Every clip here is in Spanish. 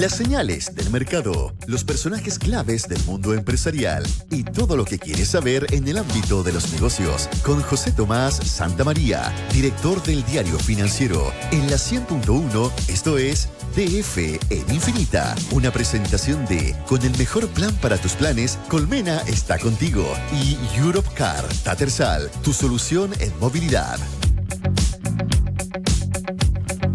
las señales del mercado, los personajes claves del mundo empresarial y todo lo que quieres saber en el ámbito de los negocios con José Tomás Santamaría, director del Diario Financiero, en la 100.1, esto es DF en Infinita. Una presentación de con el mejor plan para tus planes, Colmena está contigo y Europcar Tattersall, tu solución en movilidad.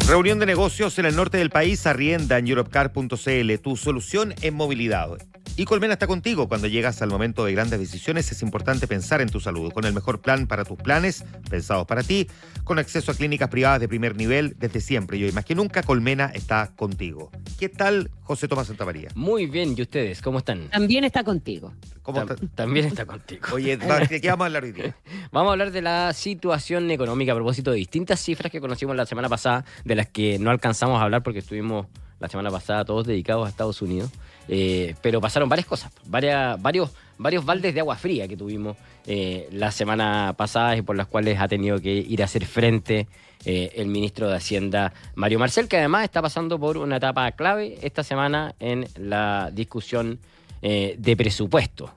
Reunión de negocios en el norte del país, arrienda en europcar.cl, tu solución en movilidad. Y Colmena está contigo. Cuando llegas al momento de grandes decisiones es importante pensar en tu salud. Con el mejor plan para tus planes, pensados para ti, con acceso a clínicas privadas de primer nivel desde siempre. Y hoy más que nunca, Colmena está contigo. ¿Qué tal, José Tomás Santamaría? Muy bien, ¿y ustedes? ¿Cómo están? También está contigo. ¿Cómo está? También está contigo. Oye, ¿de qué vamos a hablar hoy día? Vamos a hablar de la situación económica a propósito de distintas cifras que conocimos la semana pasada, de las que no alcanzamos a hablar porque estuvimos la semana pasada todos dedicados a Estados Unidos. Pero pasaron varias cosas, varios baldes de agua fría que tuvimos la semana pasada y por las cuales ha tenido que ir a hacer frente el ministro de Hacienda, Mario Marcel, que además está pasando por una etapa clave esta semana en la discusión de presupuesto.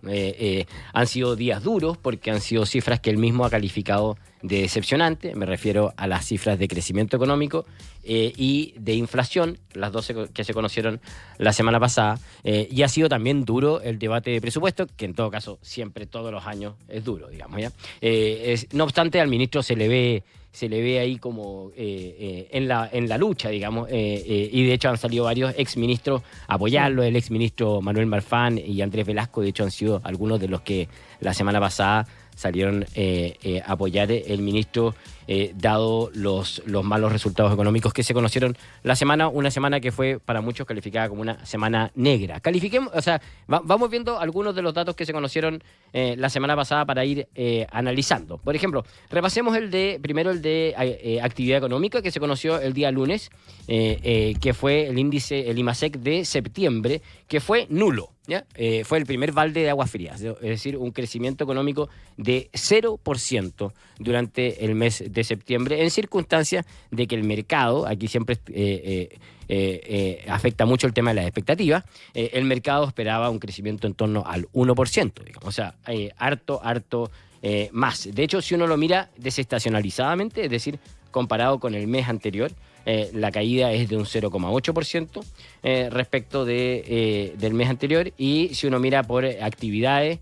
Han sido días duros porque han sido cifras que él mismo ha calificado de decepcionante. Me refiero a las cifras de crecimiento económico y de inflación, las dos que se conocieron la semana pasada. Y ha sido también duro el debate de presupuesto, que en todo caso siempre, todos los años, es duro, digamos, ¿ya? No obstante, al ministro se le ve ahí como en la lucha, digamos, y de hecho han salido varios exministros a apoyarlo. El exministro Manuel Marfán y Andrés Velasco, de hecho, han sido algunos de los que la semana pasada salieron a apoyar el ministro, dado los malos resultados económicos que se conocieron la semana, una semana que fue para muchos calificada como una semana negra. Vamos viendo algunos de los datos que se conocieron la semana pasada para ir analizando. Por ejemplo, repasemos primero el de actividad económica que se conoció el día lunes, que fue el índice, el IMASEC de septiembre, que fue nulo. ¿Ya? Fue el primer balde de agua fría, es decir, un crecimiento económico de 0% durante el mes de septiembre, en circunstancias de que el mercado, aquí siempre afecta mucho el tema de las expectativas, el mercado esperaba un crecimiento en torno al 1%, digamos, o sea, harto más. De hecho, si uno lo mira desestacionalizadamente, es decir, comparado con el mes anterior, la caída es de un 0,8% respecto del mes anterior. Y si uno mira por actividades,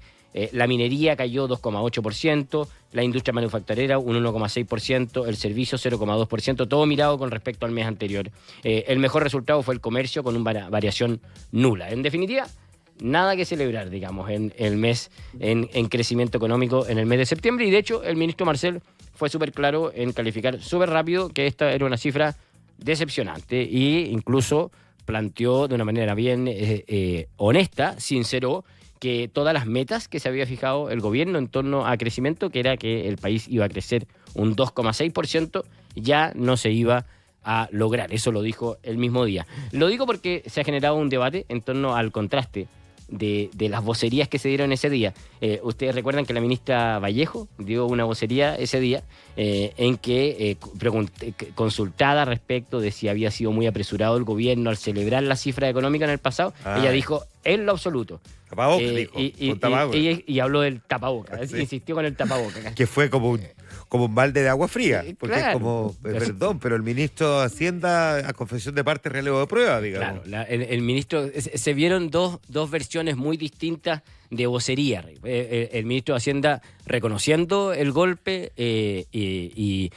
la minería cayó 2,8%, la industria manufacturera un 1,6%, el servicio 0,2%, todo mirado con respecto al mes anterior. El mejor resultado fue el comercio con una variación nula. En definitiva, nada que celebrar, digamos, en el mes, en crecimiento económico en el mes de septiembre. Y de hecho, el ministro Marcel fue súper claro en calificar súper rápido que esta era una cifra decepcionante e incluso planteó de una manera bien honesta, sinceró, que todas las metas que se había fijado el gobierno en torno a crecimiento, que era que el país iba a crecer un 2,6%, ya no se iba a lograr. Eso lo dijo el mismo día. Lo digo porque se ha generado un debate en torno al contraste de las vocerías que se dieron ese día. Ustedes recuerdan que la ministra Vallejo dio una vocería ese día en que consultada respecto de si había sido muy apresurado el gobierno al celebrar la cifra económica en el pasado, ella dijo en lo absoluto. Tapabocas, dijo. Y habló del tapabocas, sí. Insistió con el tapabocas. Que fue como un balde de agua fría, porque claro, es como, perdón, pero el ministro de Hacienda, a confesión de parte, relevo de prueba, digamos. Claro, el ministro, se vieron dos versiones muy distintas de vocería. El ministro de Hacienda reconociendo el golpe y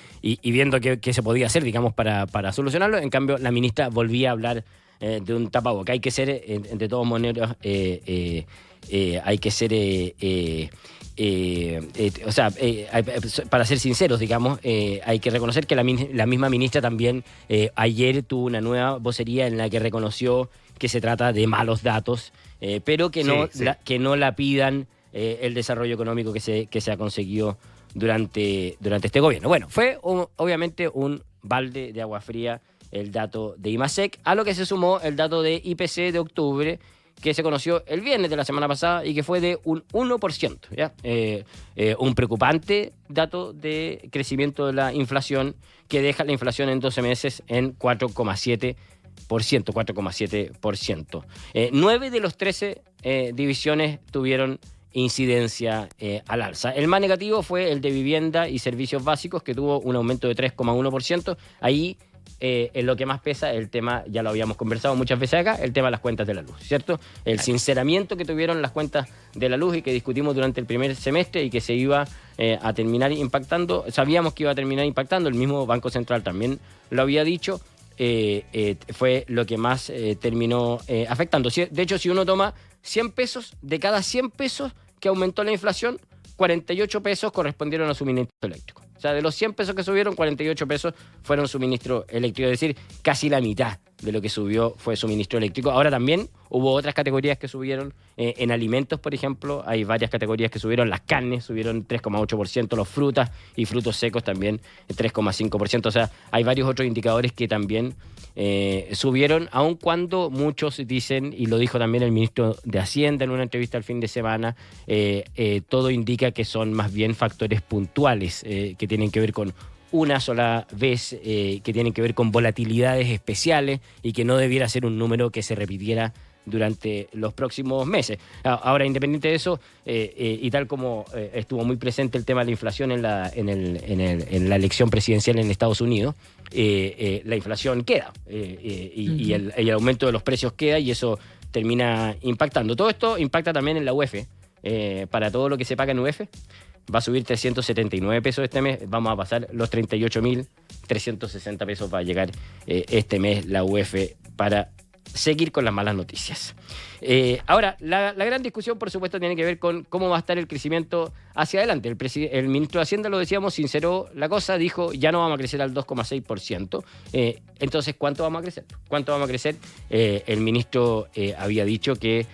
viendo qué se podía hacer, digamos, para solucionarlo. En cambio, la ministra volvía a hablar de un tapabocas. Hay que ser, de todos modos, hay que ser... para ser sinceros, digamos, hay que reconocer que la misma ministra también ayer tuvo una nueva vocería en la que reconoció que se trata de malos datos, pero que no lapidan el desarrollo económico que se ha conseguido durante este gobierno. Bueno, fue obviamente un balde de agua fría el dato de IMASEC, a lo que se sumó el dato de IPC de octubre, que se conoció el viernes de la semana pasada y que fue de un 1%, ¿ya? Un preocupante dato de crecimiento de la inflación que deja la inflación en 12 meses en 4,7%. 4,7%. 9 de los 13 divisiones tuvieron incidencia al alza. El más negativo fue el de vivienda y servicios básicos, que tuvo un aumento de 3,1%. Ahí en lo que más pesa el tema, ya lo habíamos conversado muchas veces acá, el tema de las cuentas de la luz, ¿cierto? El sinceramiento que tuvieron las cuentas de la luz y que discutimos durante el primer semestre y que se iba a terminar impactando, sabíamos que iba a terminar impactando, el mismo Banco Central también lo había dicho, fue lo que más terminó afectando. De hecho, si uno toma 100 pesos, de cada 100 pesos que aumentó la inflación, 48 pesos correspondieron a suministro eléctrico. O sea, de los 100 pesos que subieron, 48 pesos fueron suministro eléctrico. Es decir, casi la mitad de lo que subió fue suministro eléctrico. Ahora también hubo otras categorías que subieron. En alimentos, por ejemplo, hay varias categorías que subieron. Las carnes subieron 3,8%, los frutas y frutos secos también 3,5%. O sea, hay varios otros indicadores que también subieron, aun cuando muchos dicen, y lo dijo también el ministro de Hacienda en una entrevista el fin de semana, todo indica que son más bien factores puntuales que tienen que ver con una sola vez, que tienen que ver con volatilidades especiales y que no debiera ser un número que se repitiera durante los próximos meses. Ahora, independiente de eso, y tal como estuvo muy presente el tema de la inflación en la elección presidencial en Estados Unidos, la inflación queda y el aumento de los precios queda, y eso termina impactando. Todo esto impacta también en la UEF. Para todo lo que se paga en UEF, va a subir 379 pesos este mes, vamos a pasar los 38.360 pesos, va a llegar este mes la UEF para seguir con las malas noticias. Ahora, la gran discusión, por supuesto, tiene que ver con cómo va a estar el crecimiento hacia adelante. El ministro de Hacienda, lo decíamos, sinceró la cosa, dijo, ya no vamos a crecer al 2,6%. Entonces, ¿cuánto vamos a crecer? ¿Cuánto vamos a crecer? El ministro había dicho que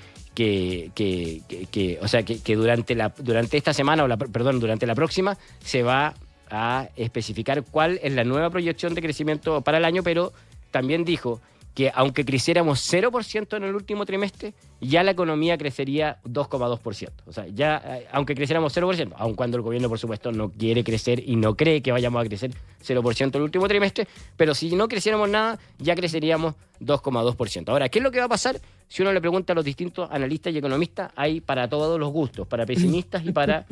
durante esta semana, durante la próxima, se va a especificar cuál es la nueva proyección de crecimiento para el año, pero también dijo que aunque creciéramos 0% en el último trimestre, ya la economía crecería 2,2%. O sea, ya aunque creciéramos 0%, aun cuando el gobierno, por supuesto, no quiere crecer y no cree que vayamos a crecer 0% el último trimestre, pero si no creciéramos nada, ya creceríamos 2,2%. Ahora, ¿qué es lo que va a pasar? Si uno le pregunta a los distintos analistas y economistas, hay para todos los gustos, para pesimistas y para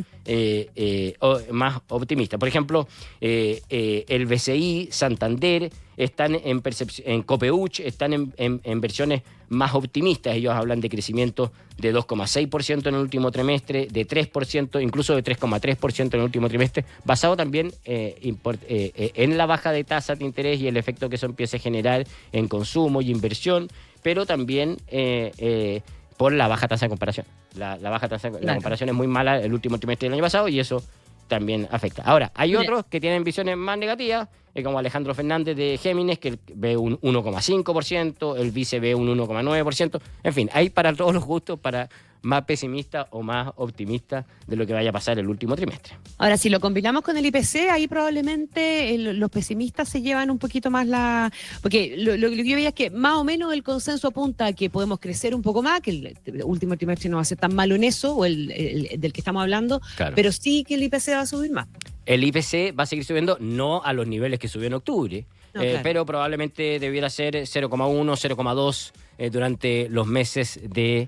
más optimistas. Por ejemplo, el BCI, Santander, están en Copeuch, están en versiones más optimistas. Ellos hablan de crecimiento de 2,6% en el último trimestre, de 3%, incluso de 3,3% en el último trimestre, basado también en la baja de tasas de interés y el efecto que eso empiece a generar en consumo y inversión, pero también por la baja tasa de comparación. La baja tasa de comparación es muy mala el último trimestre del año pasado y eso también afecta. Ahora, hay otros que tienen visiones más negativas, como Alejandro Fernández de Géminis, que ve un 1,5%, el vice ve un 1,9%. En fin, hay para todos los gustos, para más pesimista o más optimista de lo que vaya a pasar el último trimestre. Ahora, si lo combinamos con el IPC, ahí probablemente los pesimistas se llevan un poquito más porque lo que yo veía es que más o menos el consenso apunta a que podemos crecer un poco más, que el último trimestre no va a ser tan malo en eso, o el del que estamos hablando, claro, pero sí que el IPC va a subir más. El IPC va a seguir subiendo, no a los niveles que subió en octubre, no, claro, pero probablemente debiera ser 0,1, 0,2 durante los meses de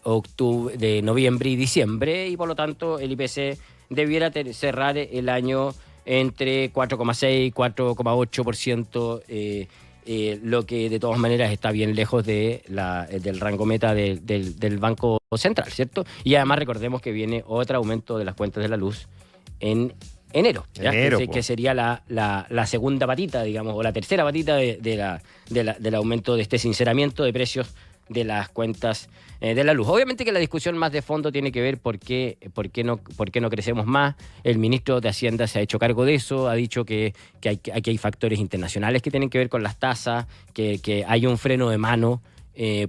octubre, de noviembre y diciembre, y por lo tanto el IPC debiera cerrar el año entre 4,6 y 4,8%, lo que de todas maneras está bien lejos del rango meta del Banco Central, ¿cierto? Y además recordemos que viene otro aumento de las cuentas de la luz en enero, que sería la segunda patita, digamos, o la tercera patita del aumento de este sinceramiento de precios de las cuentas de la luz. Obviamente que la discusión más de fondo tiene que ver por qué no crecemos más. El ministro de Hacienda se ha hecho cargo de eso, ha dicho que aquí hay factores internacionales que tienen que ver con las tasas, que hay un freno de mano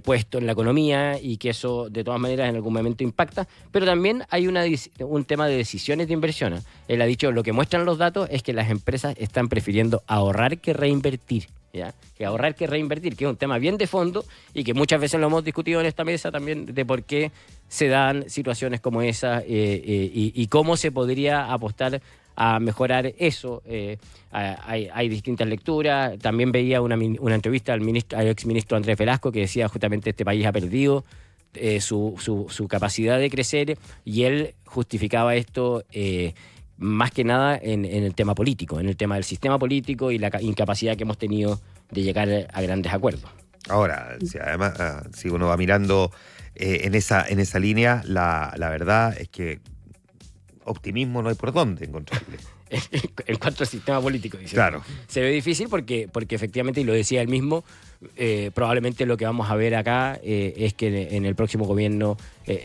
puesto en la economía y que eso de todas maneras en algún momento impacta, pero también hay un tema de decisiones de inversión. Él ha dicho, lo que muestran los datos es que las empresas están prefiriendo ahorrar que reinvertir. ¿Ya? Que ahorrar que reinvertir, que es un tema bien de fondo y que muchas veces lo hemos discutido en esta mesa también, de por qué se dan situaciones como esa y cómo se podría apostar a mejorar eso. Hay distintas lecturas. También veía una entrevista al exministro Andrés Velasco que decía justamente este país ha perdido su capacidad de crecer, y él justificaba esto más que nada en el tema político, en el tema del sistema político y la incapacidad que hemos tenido de llegar a grandes acuerdos. Ahora, además, si uno va mirando en esa línea, la verdad es que optimismo no hay por dónde encontrarle. En cuanto al sistema político, dice. Claro. Se ve difícil porque efectivamente, y lo decía él mismo, probablemente lo que vamos a ver acá es que en el próximo gobierno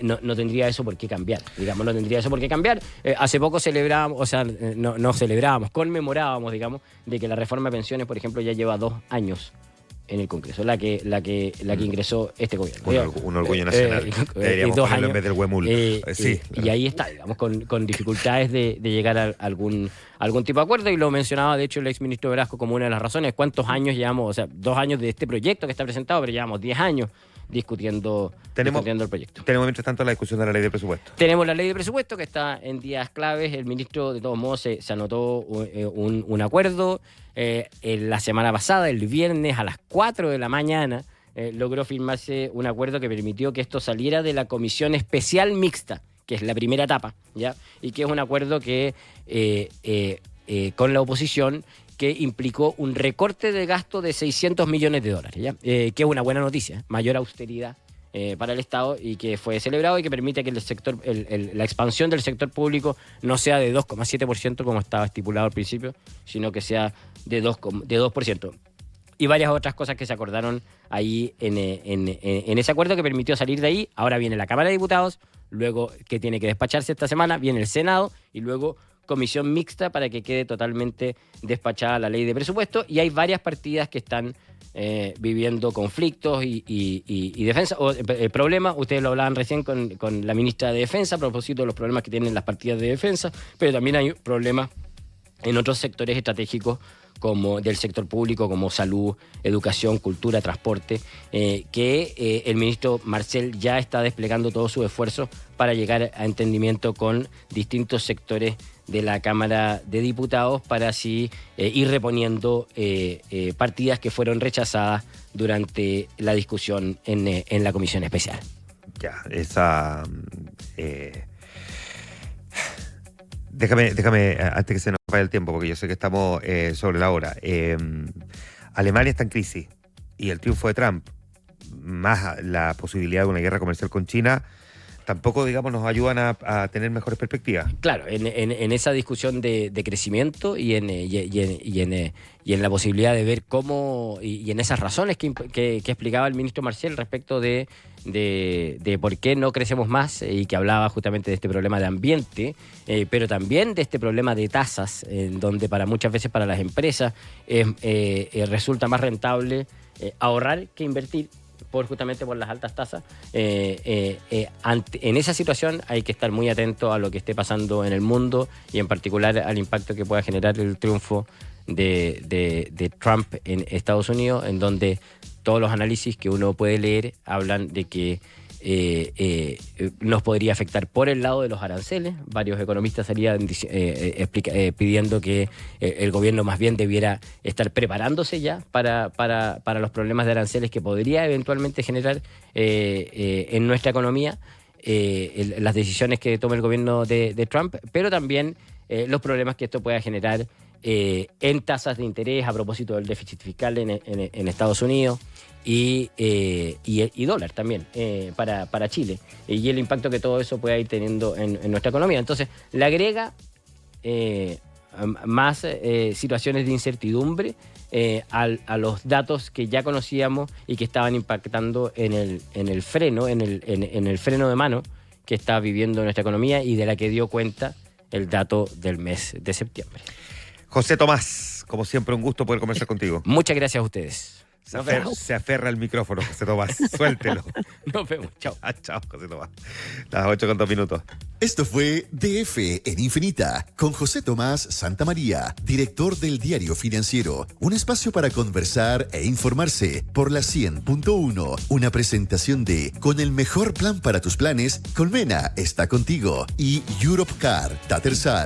no tendría eso por qué cambiar. Digamos, no tendría eso por qué cambiar. Hace poco celebrábamos, o sea, no celebrábamos, conmemorábamos, digamos, de que la reforma de pensiones, por ejemplo, ya lleva 2 años en el Congreso, la que ingresó este gobierno. Un orgullo nacional. Deberíamos 2 ponerlo años, en vez del huemul. Sí. Y ahí está, digamos, con dificultades de llegar a algún tipo de acuerdo, y lo mencionaba, de hecho, el exministro Velasco como una de las razones. ¿Cuántos años llevamos? O sea, 2 años de este proyecto que está presentado, pero llevamos 10 años discutiendo el proyecto. Tenemos, mientras tanto, la discusión de la ley de presupuesto. Tenemos la ley de presupuesto que está en días claves. El ministro, de todos modos, se anotó un acuerdo. La semana pasada, el viernes a las 4 de la mañana, logró firmarse un acuerdo que permitió que esto saliera de la Comisión Especial Mixta, que es la primera etapa, ¿ya? Y que es un acuerdo que con la oposición, que implicó un recorte de gasto de $600 millones, ¿ya? Que es una buena noticia, mayor austeridad para el Estado, y que fue celebrado y que permite que la expansión del sector público no sea de 2,7% como estaba estipulado al principio, sino que sea de 2%. Y varias otras cosas que se acordaron ahí en ese acuerdo que permitió salir de ahí. Ahora viene la Cámara de Diputados, luego que tiene que despacharse esta semana, viene el Senado y luego comisión mixta para que quede totalmente despachada la ley de presupuesto. Y hay varias partidas que están viviendo conflictos y defensa, o problemas. Ustedes lo hablaban recién con la ministra de Defensa a propósito de los problemas que tienen las partidas de defensa, pero también hay problemas en otros sectores estratégicos como del sector público, como salud, educación, cultura, transporte, que el ministro Marcel ya está desplegando todo su esfuerzo para llegar a entendimiento con distintos sectores de la Cámara de Diputados para así ir reponiendo partidas que fueron rechazadas durante la discusión en la Comisión Especial. Ya, esa... Déjame, antes que se nos vaya el tiempo, porque yo sé que estamos sobre la hora. Alemania está en crisis y el triunfo de Trump, más la posibilidad de una guerra comercial con China, tampoco, digamos, nos ayudan a tener mejores perspectivas. Claro, en esa discusión de crecimiento y en la posibilidad de ver cómo, y en esas razones que explicaba el ministro Marcel respecto de por qué no crecemos más, y que hablaba justamente de este problema de ambiente, pero también de este problema de tasas, en donde muchas veces para las empresas resulta más rentable ahorrar que invertir, justamente por las altas tasas. En esa situación hay que estar muy atento a lo que esté pasando en el mundo, y en particular al impacto que pueda generar el triunfo de Trump en Estados Unidos, en donde todos los análisis que uno puede leer hablan de que nos podría afectar por el lado de los aranceles. Varios economistas salían pidiendo que el gobierno más bien debiera estar preparándose ya para los problemas de aranceles que podría eventualmente generar en nuestra economía las decisiones que tome el gobierno de Trump, pero también los problemas que esto pueda generar en tasas de interés a propósito del déficit fiscal en Estados Unidos y dólar también para Chile, y el impacto que todo eso pueda ir teniendo en nuestra economía. Entonces, le agrega más situaciones de incertidumbre a los datos que ya conocíamos y que estaban impactando en el freno de mano que está viviendo nuestra economía, y de la que dio cuenta el dato del mes de septiembre. José Tomás, como siempre, un gusto poder conversar contigo. Muchas gracias a ustedes. Se aferra el micrófono, José Tomás. Suéltelo. Nos vemos. Chao. Chao, José Tomás. Las 8:02. Esto fue DF en Infinita con José Tomás Santamaría, director del Diario Financiero. Un espacio para conversar e informarse por la 100.1. Una presentación de Con el mejor plan para tus planes, Colmena está contigo, y Europcar, Tattersall.